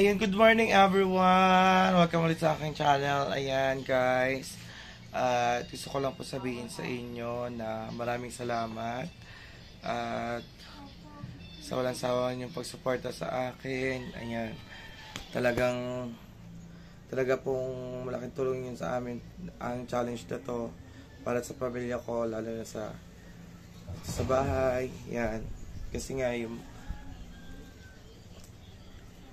Ayun, good morning everyone! Welcome ulit sa aking channel. Ayan guys, at gusto ko lang po sabihin sa inyo na maraming salamat at sa walang sawa niyong pagsuporta sa akin. Ayan, talaga pong malaking tulong yun sa amin ang challenge na to para sa pamilya ko, lalo na sa bahay. Yan, kasi nga yung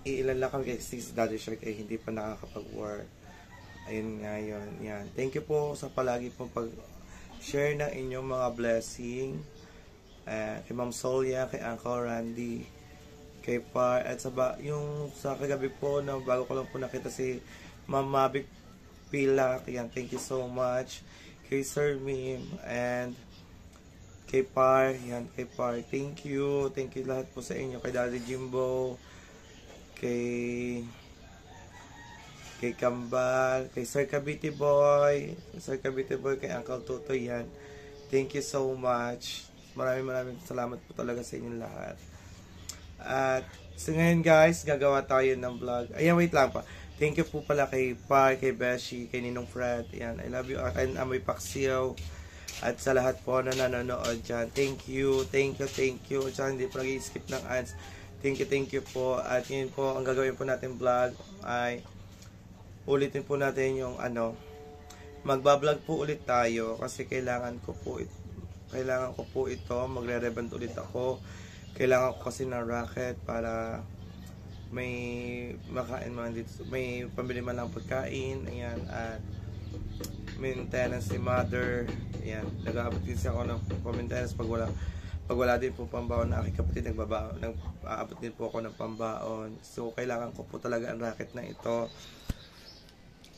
ilan lang kami kasi si Daddy Shark ay hindi pa nakakapag-work. Ayun nga yun. Yan. Thank you po sa palagi pong pag-share ng inyong mga blessing. Kay Ma'am Solia, kay Uncle Randy, kay Par, at yung sa kagabi po na bago ko lang po nakita si Ma'am Mavic Pilak. Yan. Thank you so much. Kay Sir Mim and kay Par. Yan. Kay Par. Thank you. Thank you lahat po sa inyo. Kay Daddy Jimbo, kay Kambal, kay Sir Cavite Boy, kay Uncle Tutoy. Yan. Thank you so much. Maraming salamat po talaga sa inyong lahat. At so ngayon guys, gagawa tayo ng vlog. Ayan, wait lang pa. Thank you po pala kay Pai, kay Beshi, kay Ninong Fred. Ayan, I love you. And Amoy Paksiw. At sa lahat po na nanonood dyan. Thank you. At saka hindi po nag-skip ng ads. Thank you po. At yun po, ang gagawin po natin vlog ay ulitin po natin yung magbablog po ulit tayo kasi kailangan ko po ito, magre-reband ulit ako. Kailangan ko kasi ng racket para may makain man dito, may pambili man lang pagkain. Ayan, at maintenance ni mother. Ayan, nag-aabot din siya ako ng maintenance pag wala din po pambaon na aking kapatid, nag-aabot din po ako ng pambaon. So, kailangan ko po talaga ang racket na ito.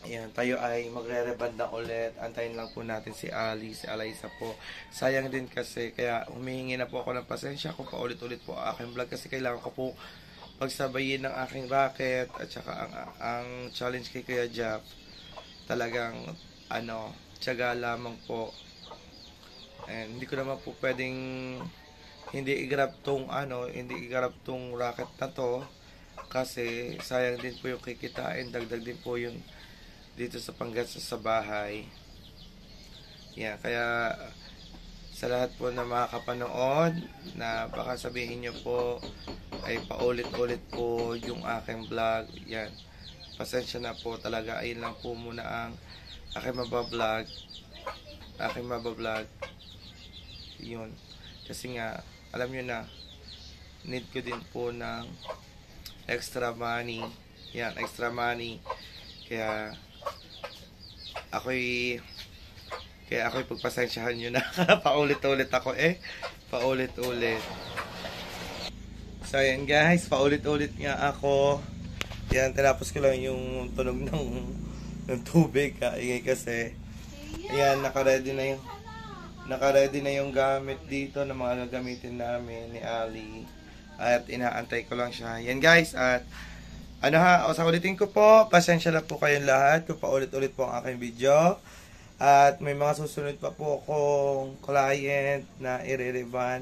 Ayan, tayo ay magre-reband na ulit. Antayin lang po natin si Alaysa po. Sayang din kasi, kaya humihingi na po ako ng pasensya kung paulit-ulit po ang aking vlog kasi kailangan ko po pagsabayin ng aking racket at saka ang challenge kay Kuya Jeff. Talagang, tiyaga lamang po. And hindi ko naman po pwedeng hindi i-grab tong racket na to kasi sayang din po yung kikitain, dagdag din po yung dito sa panggastos sa bahay. Yeah, kaya sa lahat po na makakapanood na baka sabihin nyo po ay paulit-ulit po yung aking vlog. Yan, pasensya na po talaga. Ayun lang po muna ang aking mabablog. Yun, kasi nga alam nyo na need ko din po ng extra money. Yan, extra money. Kaya ako'y pagpasensyahan nyo na. Paulit-ulit ako paulit-ulit. So yan guys, paulit-ulit nga ako. Yan, tinapos ko lang yung tunog ng tubig. Kaingay kasi. Ayan, naka-ready na yung gamit dito na mga gagamitin namin ni Ali. At inaantay ko lang siya. Yan guys, at sa ulitin ko po, pasensya na po kayong lahat kung paulit-ulit po ang aking video. At may mga susunod pa po akong client na i-re-reban.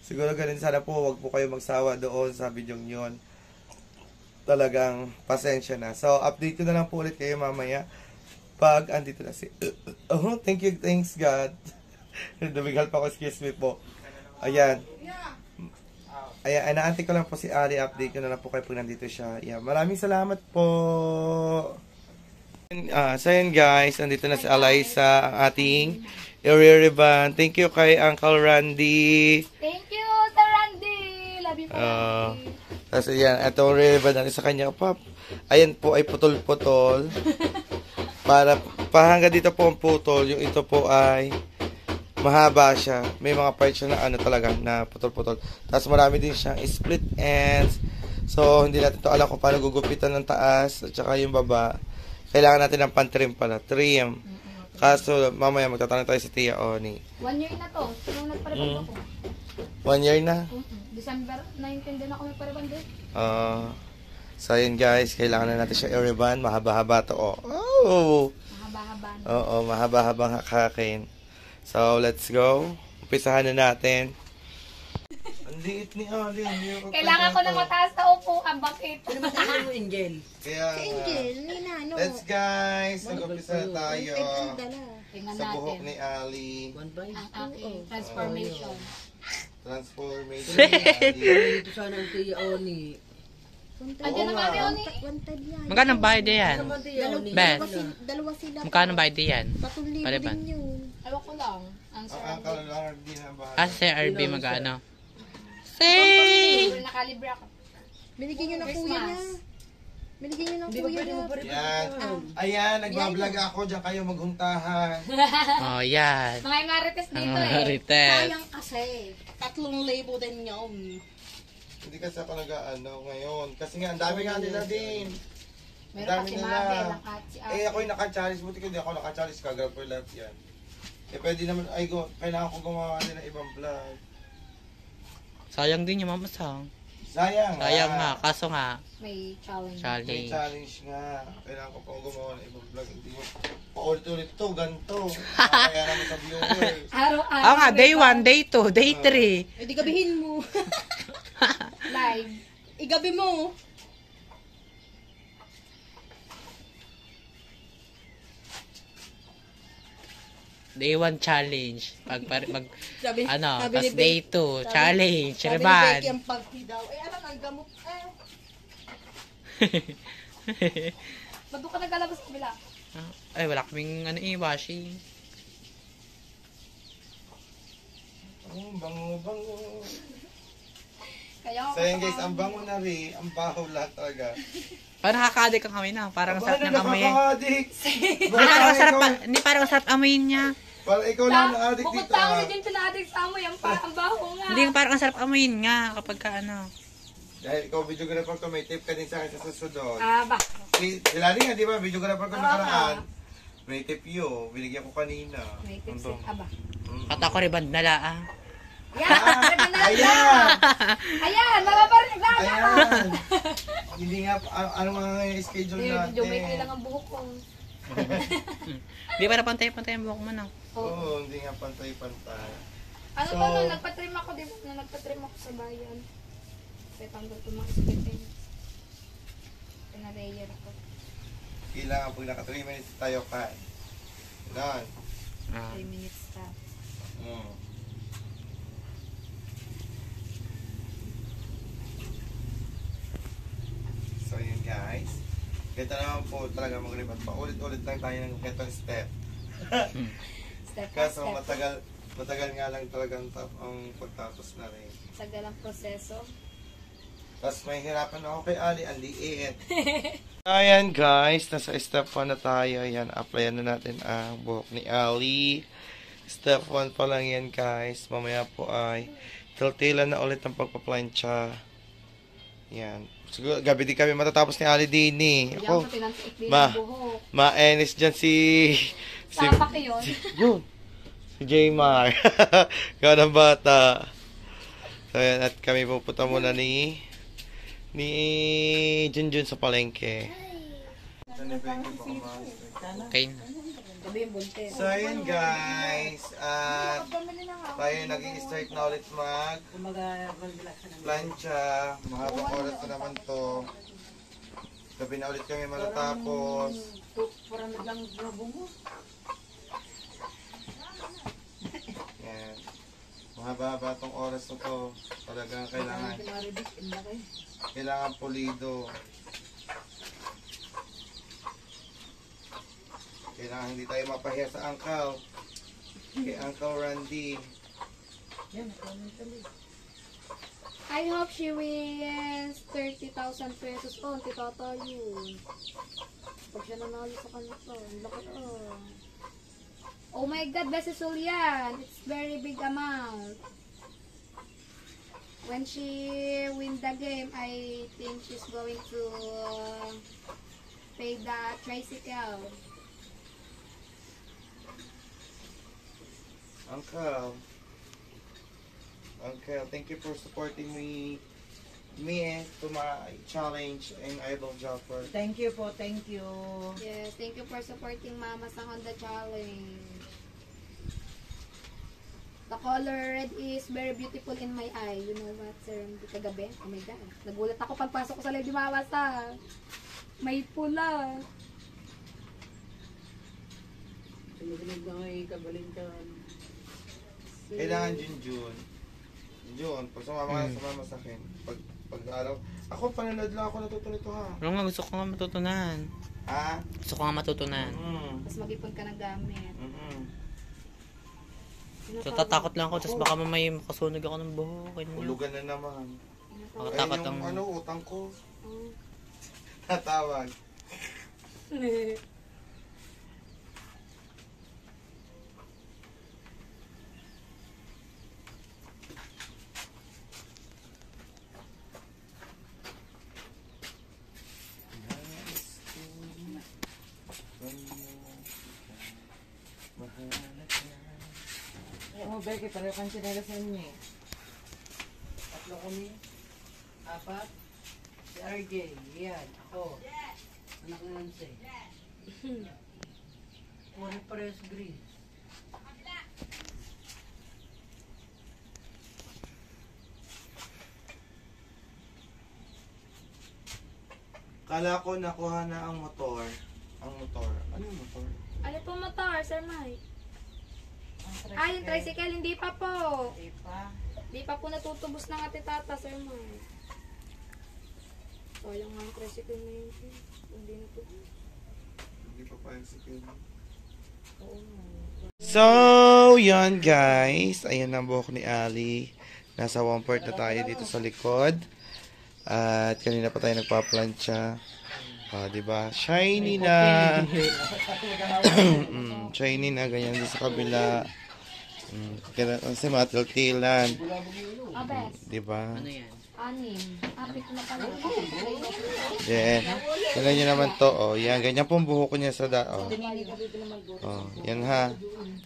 Siguro ganun sana po, wag po kayo magsawa doon sa video nyon. Talagang pasensya na. So, update ko na lang po ulit kayo mamaya pag andito na si thanks God. Dumigal pa ako, excuse me po. Ayan, inaantay ko lang po si Ali. Update ko na lang po kayo pag nandito siya. Ayan, maraming salamat po. So yun guys, nandito na si Alaysa, ang ating i-re-reban. Thank you kay Uncle Randy. Thank you, Sir Randy. Love you, Randy. Tapos ayan, itong re-reban natin sa kanya. Ayan po ay putol-putol. Para hanggang dito po ang putol. Yung ito po ay mahaba siya. May mga parts siya na talaga na putol-putol. Tapos marami din siyang split ends. So hindi natin to alam kung paano gugupitan ng taas at saka yung baba. Kailangan natin ng pan-trim pala. Trim. Kaso mamaya magtatanong tayo sa Tia Oni. 1 year na to. Nung nagpariband ako. 1 year na? December 19 din ako nagpariband din. So yun guys, kailangan na natin siya i-reban. Mahaba-haba to. Mahaba-haba. Oo, mahaba-habang hakakin. So, let's go. Umpisahan na natin. Ang liit ni Ali. Kailangan ko na mataas na upuan. Bakit? Angel. Kaya Si nga. Angel, Nina, ano? Let's guys, nag-umpisa na tayo Ang dala. Tingnan sa buhok natin ni Ali. One by. ang aking transformation. Transformation ni Ali. Ito sana ang tiya Oni. Andiyan na kami, Oni. Wanted yan. Magkano ang bayad yan? Ano ba tiya Oni? Ben. Dalawa sila. Magkano ang bayad yan? 3,000 Paliban. din yun. Ewan ko lang. Ang Ang sarap. akal lang din na ba? Ah, si RB magkano? Say! Nakalibre ako. Binigyan nyo ng Christmas. kuya niya. Binigyan nyo ng Hindi ba kuya pwede niya. mo pa rin? Yan. Ayan, nagbablog ako. Diyan kayo maghuntahan. Oh, yan. Mga marites dito Ang eh. marites. Sayang kasi. 3,000 din yun. Hindi kasi ako nag-ano ngayon. Kasi nga, ang dami nga nila din. Meron pa Dami si nila. Mabel, at si Eh, Ate. ako'y naka-challenge. Buti ko hindi ako naka-challenge. Kagad for left yan. Eh, pwede naman, kailangan ko gumawa din ng ibang vlog. Sayang din yung mamasang. Sayang. Sayang nga, kaso nga, May challenge. May challenge. challenge nga. Kailangan ko pa gumawa ng ibang vlog. Hindi mo, paulit-ulit to, ganito. Kaya naman sa viewers. Araw-araw. Oo nga, day 1, day 2, day 3. E di gabihin mo. Live. Igabi mo. Day 1 challenge. Sabi, Ano, sabi tas ni day Becky- 2, challenge, Sabi ni reban. Becky ang pagpi daw. Eh, ano ang gamot? Ba't doon ka naglalabas sa kabila? Ay, wala kaming washing. Bango. Kaya ako So yun guys, ang bango na rin, ang baho lahat talaga. Parang nakaka-addict ang amoy na. Parang ang sarap Paano niyang amoyin. nakaka-addict? Parang ang sarap, hindi parang ang sarap amoyin niya. Parang ikaw lang na-addict Bukod dito pa ako ah. si Jinto na adik sa amoy. Ang baho nga. Hindi, parang ang sarap amoyin nga kapag ka ano. Dahil ikaw videographer ko, may tip ka din sa akin sa susunod. Ba? Sila rin nga, di ba? Videographer ko nakaraan. May tip yun, binigyan ko kanina. May tips Ano? eh. Aba. At ako rin nala ah. Yan! Ayan! Ayan! Mababarik na! Ayan! Hindi nga, ano mga schedule Medyo may natin? kailangan buhok ko. Hindi para pantay-pantay ang buhok mo na. Oo, hindi nga pantay-pantay. Ano So- ba nung nagpa-trim ako, di ba? Nung nagpa-trim ako sa bayan. Kaya tanggal ko mga skipping. Pinalayer ako. Kailangan pag naka 3 minutes tayo kain. Ganun. 3 minutes pa. Mm. So yun guys. Ganito naman po talaga mag-ribbon. Paulit-ulit lang tayo ng ganitong step. Step by Kaso step. matagal nga lang talagang ang pagtapos na rin. Sagal ang proseso. Tapos may hirapan ako kay Ali, ang liit. Ayan guys, nasa step 1 na tayo. Ayan, applyan na natin ang buhok ni Ali. Step 1 pa lang yan guys. Mamaya po ay tiltilan na ulit ang pagpaplansya. Yan. Siguro, gabi din kami matatapos ni Ali Dini. Diyan Ako, ko tinansiik din ma. ang buhok. ma-enis dyan si Sapak yun. yun. Si Jaymar. Ganang bata. So, yan. At kami pupunta muna ni Junjun sa palengke. Okay na. Gabi yung buntis. So, yun guys. At tayo nag-i-start na ulit plancha. Mahabang oras na naman to. Gabi na ulit kami matatapos. Yan. Mahaba-haba tong oras na to. Talagang kailangan pulido. Kailangan hindi tayo mapahiya sa uncle. Kay Uncle Randy. I hope she wins 30,000 pesos. Oh, titata yun. Pag siya nanalo sa kanya to, ang laki oh. Oh my God, Bessie Julian. It's very big amount. When she win the game, I think she's going to pay the tricycle. Uncle, thank you for supporting me to my challenge and Idol Jumper. Thank you po, thank you. Yes, thank you for supporting Mama sa Honda Challenge. The color red is very beautiful in my eye. You know what, sir? Kagabi, oh my God. Nagulat ako pagpasok ko sa live ni Mama sa. May pula. Sinisunod na nga yung kabalintan. Kailangan Junjun. Junjun, pag sumama sa akin, pag araw, ako pananood lang ako natuto nito ha. Pero nga, gusto ko nga matutunan. Ha? Gusto ko nga matutunan. Tapos mag-ipon ka ng gamit. So, tatakot lang ako, tapos baka mamay makasunog ako ng buhok. Ganyan. Ulugan na naman. Makatakot Ayun ang... yung utang ko. Tatawag. Oo, Becky, pareho kang sinalasan niya. Tatlo kami. Apat. Si RJ, yan. Ako. Anak ng Nancy. Pares green. Kala ko nakuha na ang motor. Ang motor. Ano yung motor? Ano po motor, Sir Mike? Yung tricycle, hindi pa po. Hindi pa po natutubos ng ate tata, Sir Mike. Sayang nga ang tricycle na yun. Hindi natubos. Hindi pa pa execute. Oo nga. So, yun guys. Ayan ang buhok ni Ali. Nasa 1/4 na tayo dito sa likod. At kanina pa tayo nagpa-plancha. Diba? Shiny na. Shiny na. Ganyan din sa kabila. Kasi matiltilan. Abes, Diba? Ano yan? 6. Apit na pala. Then, tingnan nyo naman to. Oh, yan. Ganyan pong buhok ko niya sa yan ha.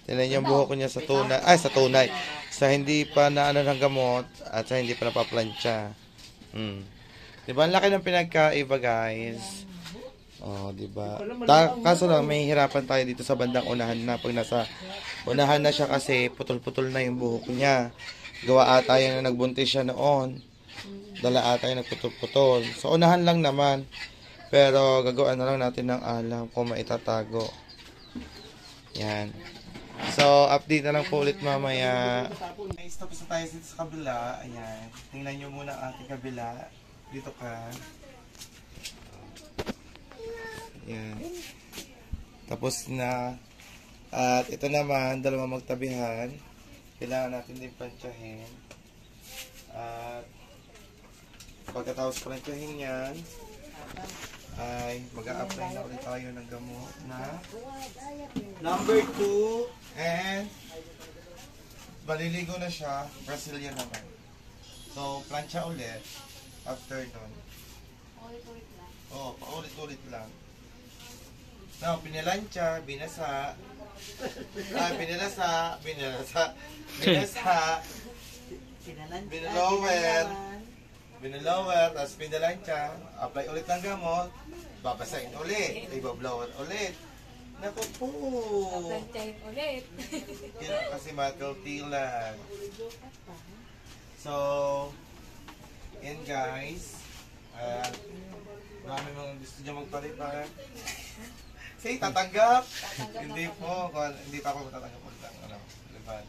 Tingnan nyo yung buhok ko niya sa tunay. Ay, sa tunay. Sa hindi pa naano ng gamot at sa hindi pa napaplansya. Diba? Ang laki ng pinagkaiba, guys. Diba? Kaso lang, may hirapan tayo dito sa bandang unahan na. Pag nasa unahan na siya kasi putol-putol na yung buhok niya. Gawa ata yung nagbuntis siya noon. Dala ata yung nagputol-putol. So, unahan lang naman. Pero, gagawin na lang natin ng alam kung maitatago. Yan. So, update na lang po ulit mamaya. Guys, tapos na tayo dito sa kabila. Ayan. Tingnan nyo muna ang ating kabila. Dito ka. Ayan. Tapos na. At ito naman, dalawa magtabihan. Kailangan natin din plantsahin. At pagkatapos plantsahin yan, ay mag-a-apply na ulit tayo ng gamot na number 2 and maliligo na siya, Brazilian naman. So, plancha ulit after nun. Ulit-ulit lang. Paulit-ulit lang. Now, pinilansya, binasa, binalower, tapos pinalansya, apply ulit ng gamot, babasahin ulit, ibablower ulit. Naku po! Planchahin ulit. Yan kasi matiltilan. So, yan guys. Marami mga gusto niya magpalipan. Say, tatanggap! Hindi po, hindi pa ako matatanggap ng lipan.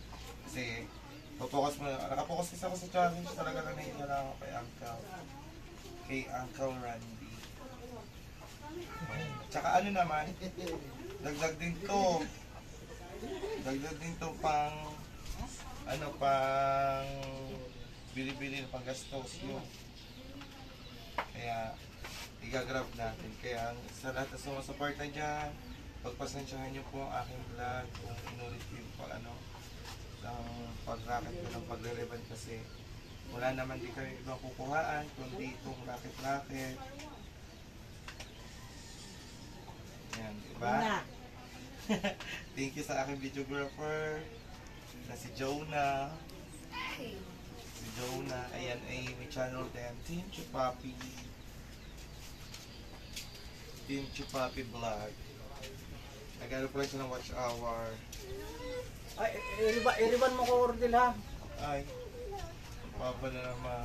Kasi, focus mo na. Nakapokus kasi ako sa challenge. Talaga na nahiya lang ako kay Uncle Randy. Tsaka ano naman, dagdag din to pang bili-bili na pang gastos yun. Kaya, i-grab natin. Kaya, sa lahat na sumasuporta dyan, pagpasensyahan nyo po ang aking vlog kung inulit yung ng pag-racket ko ng pagre-reban kasi wala naman din kayo ibang kukuhaan kundi itong racket-racket. Yan, diba? Thank you sa aking videographer na si Jonah. Si Jonah, ayan ay may channel din, Team Chupapi. Team Chupapi Vlog. Nag-ano pala siya ng watch hour. Ay, iriban mo ko ordil ha. Ay, papa na naman.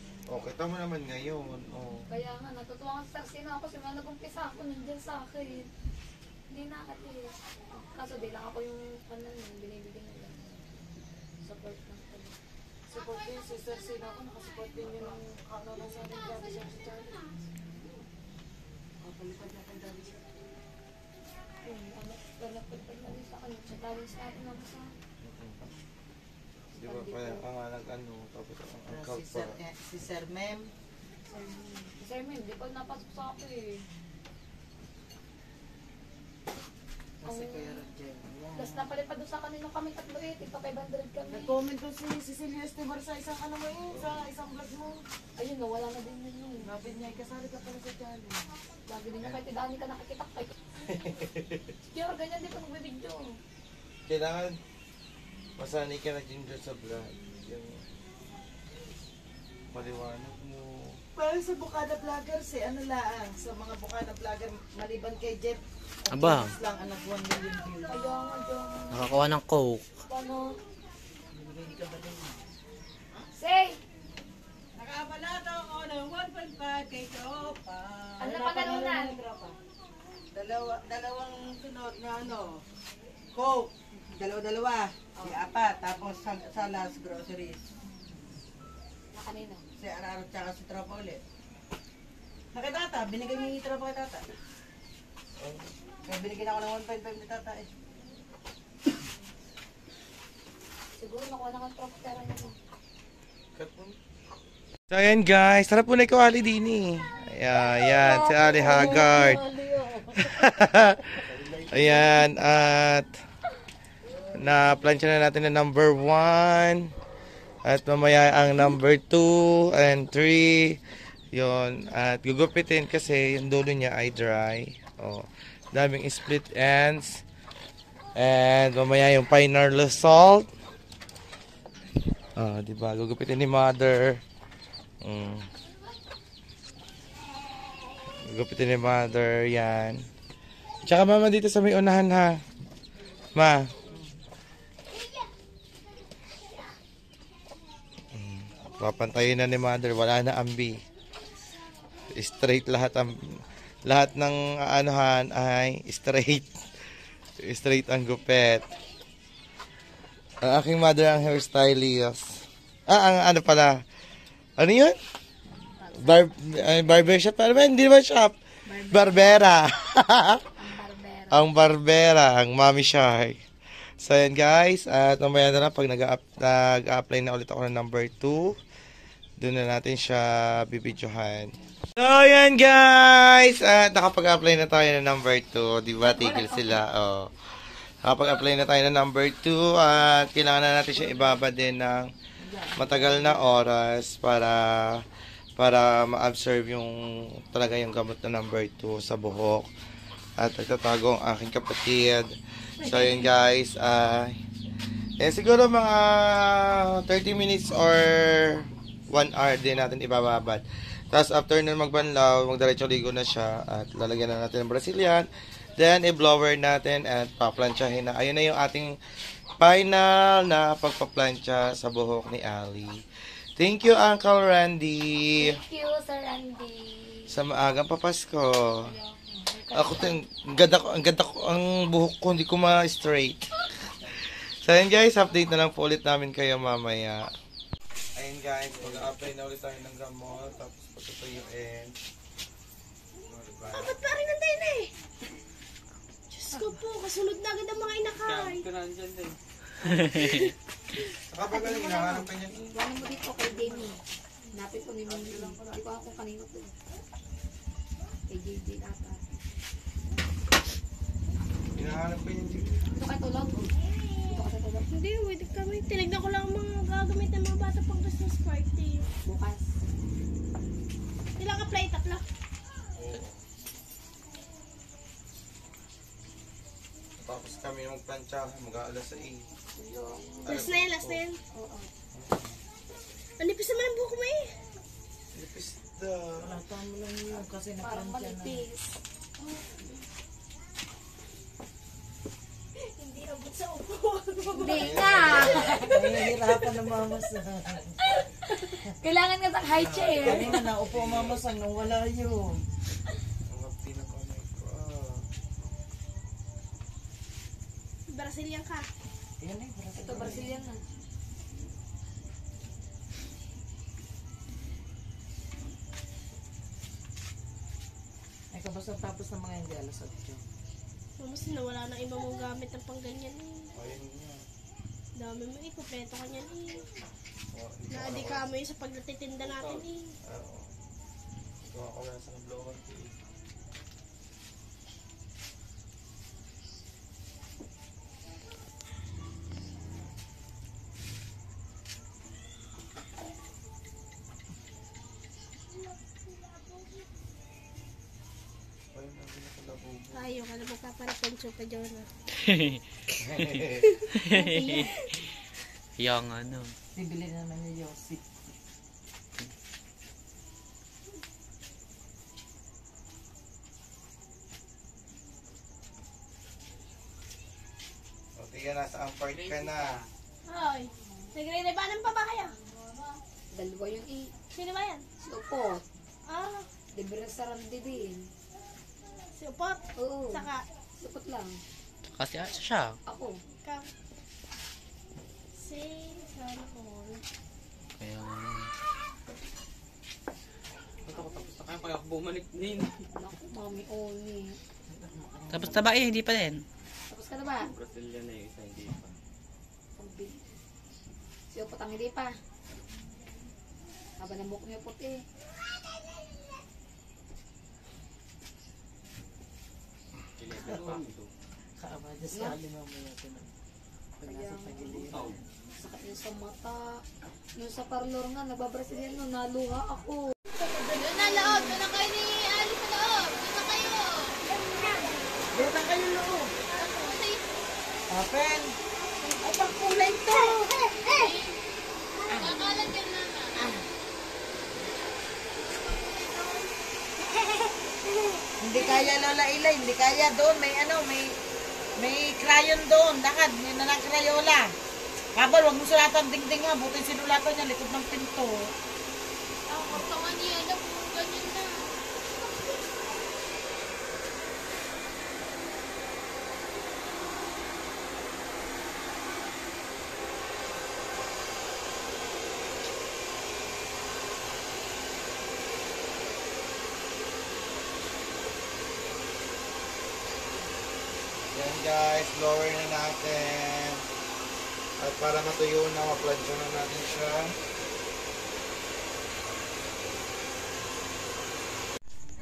Okay, tama naman ngayon. Oh. Kaya nga, natutuwa ka sa sino ako. Simula nag-umpisa ako, nandiyan sa akin. Hindi nakatiis. Kaso di lang ako yung binibigyan nila. Support lang kami. Support din si Sir Sina ako. Nakasupport din yun ng kakalaman sa ating Daddy Sir si Charlie. Kapalipad na kay Daddy Sir. Lalapad na rin sa akin. Sa talents natin ako sa Di ba pa ang ano, tapos ang account pa. Si Sir Mem. Sir Mim, di pa napasok sa akin eh. Kasi Kuya Roger. Tapos napalipad doon sa kanino kami tatlo eh. Tigpa 500 kami. Nag-comment doon si Cecilia Estebar sa isang ano mo yun, sa isang vlog mo. Ayun na, wala na din yun yun. Sabi niya, kasali ka pala sa channel. Lagi din niya kahit tidaan ka nakikita kay. Kaya ganyan din pa nagbibidyo. Kailangan masanay ka na din dyan sa vlog. Yung maliwanag mo. Para sa Bukana Vloggers eh, ano lang, sa mga Bukana Vlogger, maliban kay Jeff, Aba. lang ang nag 1 million views. Kaya nga dyan. Nakakuha ng coke. Paano? Hindi ka ba din? Say! Nakabalato ako ng 1.5 kay Tropa. Ano na panalunan? Dalawang sunod na ano, Coke. Dalawa. Di apat. Tapos sa last groceries. Na kanino? Si Araro tsaka si Tropa ulit. Sa kay Tata, binigay niya yung Tropa kay Tata. Kaya binigyan ako ng 1.5 ni Tata eh. Siguro nakuha na kang proptera niya. So ayan guys, sarap po na ikaw Ali Dini. Ayan, si Ali Haggard. Ayan, at na-plancha na natin na number 1. At mamaya ang number 2 and 3. Yon, at gugupitin kasi yung dulo niya ay dry. Oh, daming split ends. And mamaya yung final result. Ah, di ba? Gugupitin ni Mother. Gugupitin ni Mother, yan. Tsaka mama dito sa may unahan ha. Ma. Papantayin na ni Mother, wala na ambi. Straight lahat ng anuhan ay straight. Straight ang gupet. Ang aking mother ang hairstylist. Ang ano pala? Ano yun? Barbershop? Ano ba? Hindi ba shop? Barbera. Ang barbera. Ang Mami Shy. So yan guys. At mamaya na lang pag nag-apply na ulit ako ng number 2. Doon na natin siya bibidyohan. So yan guys. At nakapag-apply na tayo ng number 2. Diba? Tigil sila. Oh. Nakapag-apply na tayo ng number 2 at kailangan na natin siya ibaba din ng matagal na oras para ma-absorb yung talaga yung gamot na number 2 sa buhok. At nagtatago ang aking kapatid. So yun guys, siguro mga 30 minutes or 1 hour din natin ibababad. Tapos after nun magbanlaw, magdiretso ligo na siya at lalagyan na natin ng Brazilian. Then, i-blower natin at paplansyahin na. Ayun na yung ating final na pagpaplansya sa buhok ni Ali. Thank you, Uncle Randy. Thank you, Sir Randy. Sa maagang papasko. Ako, ang ganda ko, ang buhok ko, hindi ko ma-straight. So, ayun guys, update na lang po ulit namin kayo mamaya. Ayun guys, mag-apply na ulit tayo ng gamot. Tapos patutuyuin. Bakit parang nanday na eh? Diyos ko po, kasunod na agad ang mga inakay. Kapag galing, hinahanap ka niya. Gano'n mo dito kay Demi. Napit ko ni Mimi. Hindi ko ako kanino to. Kay JJ ata. Hinahanap ka niya. Dito ka tulog. Dito ka sa tulog. Hindi, wait kami. Tinignan ko lang ang mga gagamit ng mga bata pang Christmas party. Bukas. Ilang ka-play? Tatlo? Tapos kami magplansya, mag-aalas sa Last na yan, last na yan. Oo. Manipis naman ang buhok mo eh. Lipis da. Lata mo lang yun kasi Parang nakransya na. manipis. Hindi abot sa Sa upo. Hindi nga. Nahihirapan na mamasang. Kailangan nga sa high chair. Kanina naupo mamasang nung wala yun. Mga pinakamay ko. Brazilian ka. Yan eh, Ito, Brazilian na. Ay, kabasang tapos ng mga hindi alas 8. Mamas na wala na ibang mong gamit ng pangganyan eh. Ayun nga. Dami mo eh, kumpleto ka niyan eh. Hindi Naadika mo yun sa pagtitinda natin eh. Oo. Ito ako na sa blower ko eh. Ayun ang pinakalabubo. Ayaw ka na magpaparapensyo pa dyan ah. Yung ano. Bibili naman niya Yossi. O, tingnan nasa ang part ka na. Hoy, nagre-rebanan pa ba kayo? Dalawa yung Sino ba yan? si Upot. Ah, Libre sa randi din. si Upot. Oo. Saka, Si Upot lang. Kasi siya. Ako. ka. Si, sana all. Kaya Naku, mami Oni. tapos na ba eh, hindi pa din. Tapos ka na ba? Brazilian na yung isa, hindi pa. Si Upot ang hindi pa. Haba na mukha niya puti. Kailangan pa ito. Kaama dyan sa alim mamaya ito na. Pag nasa tagiliran. Saka yung sa mata. Yung sa parlor nga, nagbabrasilian no, naluha ako. Doon na loob, doon na kayo ni Ali sa loob. Doon na kayo. Doon na kayo loob. Apen! Ay, pang kulay to! Kakalat yan mama. Hindi kaya Lola Ilay, hindi kaya doon. May ano, may crayon doon. Lakad, may nanang-crayola. Kabal, wag mo sulatan dingding nga. Buti sinulatan niya, likod ng pinto. Ang katawan niya, alam mo, ganyan na. Yan guys, blower na natin. At para matuyo na, ma-plancha na natin siya.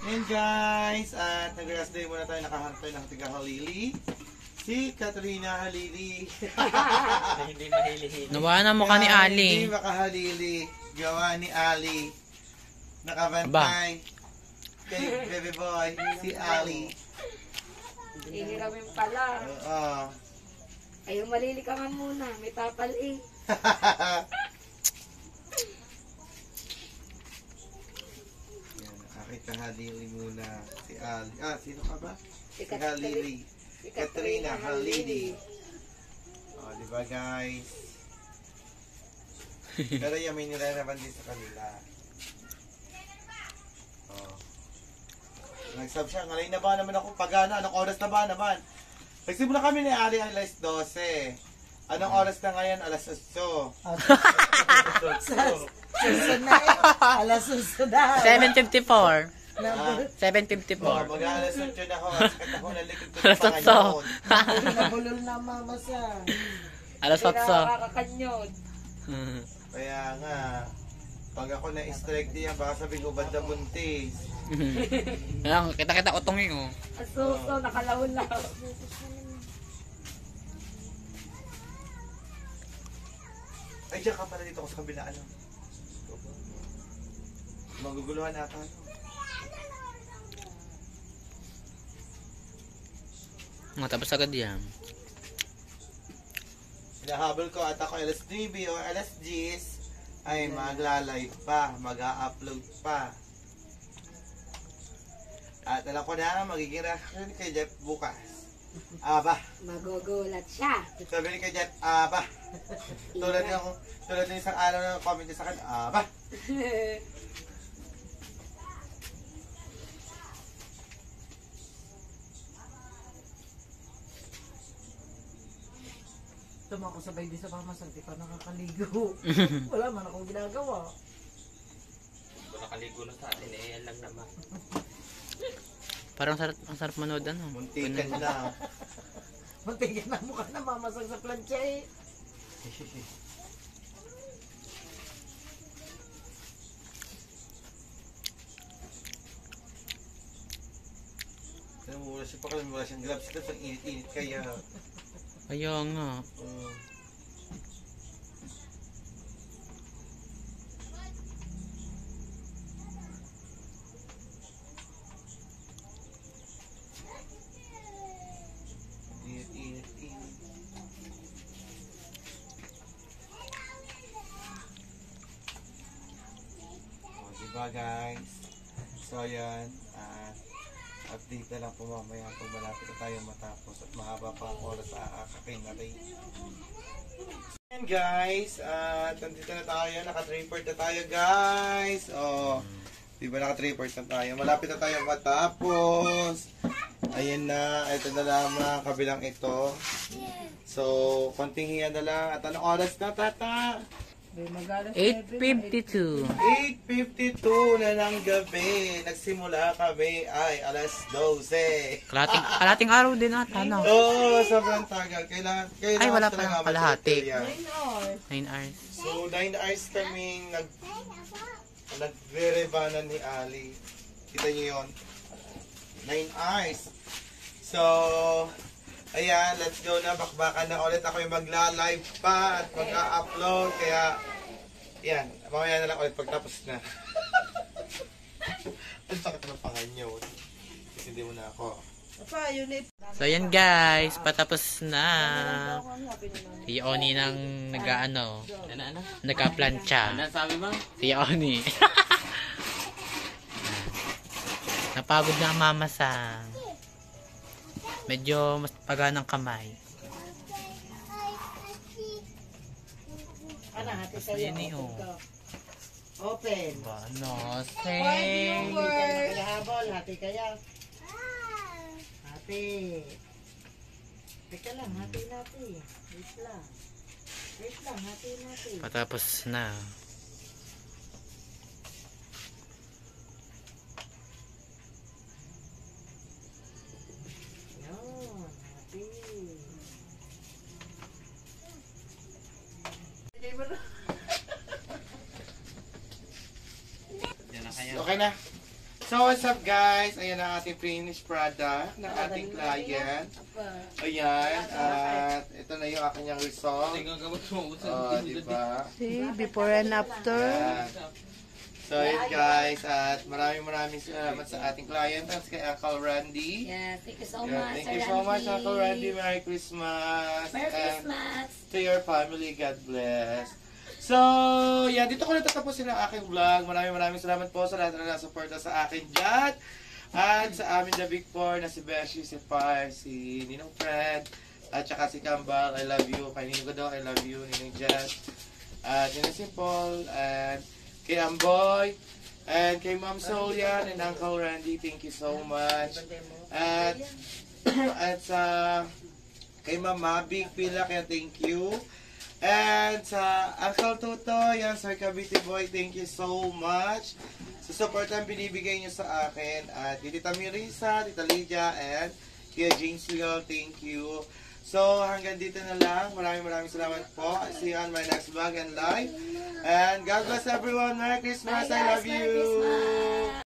Yan guys, at nag-rest day muna tayo, nakahantay ng tiga Halili. Si Katrina Halili. Hindi mahilihin. Nawa na mukha ni Ali. Hindi makahalili. Gawa ni Ali. Nakabantay. Kay baby boy, si Ali. Ihiramin pala. Oo. Ayaw malili ka nga muna. May tapal eh. Yan, nakakita Halili muna. Si Ali. Ah, sino ka ba? Si Si Halili. Si Katrina Halili. Oh, di ba guys? Pero yan, may nilalaban din sa kanila. Oh. Nag-sub siya. Ngayon na ba naman ako pagana? Anong oras na ba naman? Nagsimula kami ni Ali alas 12. Anong oras na ngayon? Alas 8. Susunod na eh. Alas susunod. 7:54. Nabulol 7:54. Mag-alas 8 na ako. Sakit ako na likod ko Alas sa pangayon. nabulol na mama sa. Alas 8. Nakakakanyod. Kaya nga, pag ako na-strike diyan, baka sabihin ko banda buntis. Ayan, kita-kita utongin oh. Asuso, nakalawon na. Ay, diyan ka pala dito ako sa kabila. Ano? Maguguluhan ata. Ano? Matapos agad yan. Hinahabol ko at ako alas 9 o alas 10 ay magla-live pa, mag-a-upload pa. At alam ko na, magiging reaction kay Jeff bukas. Aba. Magugulat siya. Sabi ni Kajet, aba. Tulad ng isang araw na comment niya sa akin, aba. Tuma ko sabay din sa mamasang, di pa nakakaligo. Wala man akong ginagawa. Kung nakaligo na sa atin, eh, yan lang naman. Parang ang sarap manood ano. Muntikan na. Muntikan na mukha na mamasang sa plancha eh. Mura siya pa kasi mura siyang gloves. Ito ang init-init kaya. Kaya nga. Init-init. O, diba guys? So, ayan. Update na lang po mamaya kung malapit na tayo matapos at mahaba pa ang oras sa aking natin. Ayan guys, at nandito na tayo, naka-3-port na tayo guys. O, diba naka-3-port na tayo? Malapit na tayo matapos. Ayan na, ito na lamang, kabilang ito. So, konting hiya na lang. At anong oras na, Tata? 8:52. 8:52 na ng gabi. Nagsimula kami ay alas 12. Kalating araw din ata, no? Oo, sobrang tagal. Kailangan Ay, wala pa talaga lang kalahati. yan. 9 hours. So, 9 hours kaming nagre-rebanan ni Ali. Kita niyo yun? 9 hours. So, ayan, let's go na. Bakbakan na ulit. Ako yung magla-live pa at mag-a-upload. Kaya, yan. Mamaya na lang ulit pagtapos na. Ang sakit ng panganyo. Kasi hindi mo na ako. So yan guys, patapos na. Si Oni nang nag-ano, nagka-plancha. Ano sabi mo? Si Oni. Napagod na ang mamasang. Medyo mas paganang kamay. Ano, hati Tapos sa'yo. yun eh, oh. Open. Bano, Hindi ka na kaya habol. Hati kaya. Hati. Teka lang, hati natin. Wait lang. Wait lang, hati natin. patapos na. Yun, hati. Yan na kaya. Okay na. So, what's up guys? Ayan ang ating finished product ng ating client. Ayan. At ito na yung aking result. Hindi gagawin mo. Diba? See, before and after. Ayan. So, yun guys. At maraming salamat sa ating client at kay Uncle Randy. Yes, thank you so Yeah, much, thank you so much, Uncle Randy. Merry Christmas. Merry And Christmas. to your family, God bless. So, yeah, dito ko natatapusin ang aking vlog. Maraming salamat po sa lahat na nasuporta sa akin dyan. At sa amin the Big Four na si Beshi, si Far, si Ninong Fred, at saka si Kambal, I love you. Kay Ninong Godong, I love you. Ninong Jazz, at Ninong Simple, and kay Amboy, and kay Ma'am Solian, and Uncle Randy, thank you so much. At sa kay Mama Big Pila, kaya thank you. And sa Uncle Tuto, yan, Sir Cavite Boy, thank you so much sa support ang binibigay niyo sa akin. At Tita Mirisa, Tita Lydia, and Kuya James Leon, thank you. So, hanggang dito na lang. Maraming salamat po. See you on my next vlog and live. And God bless everyone. Merry Christmas. I love you.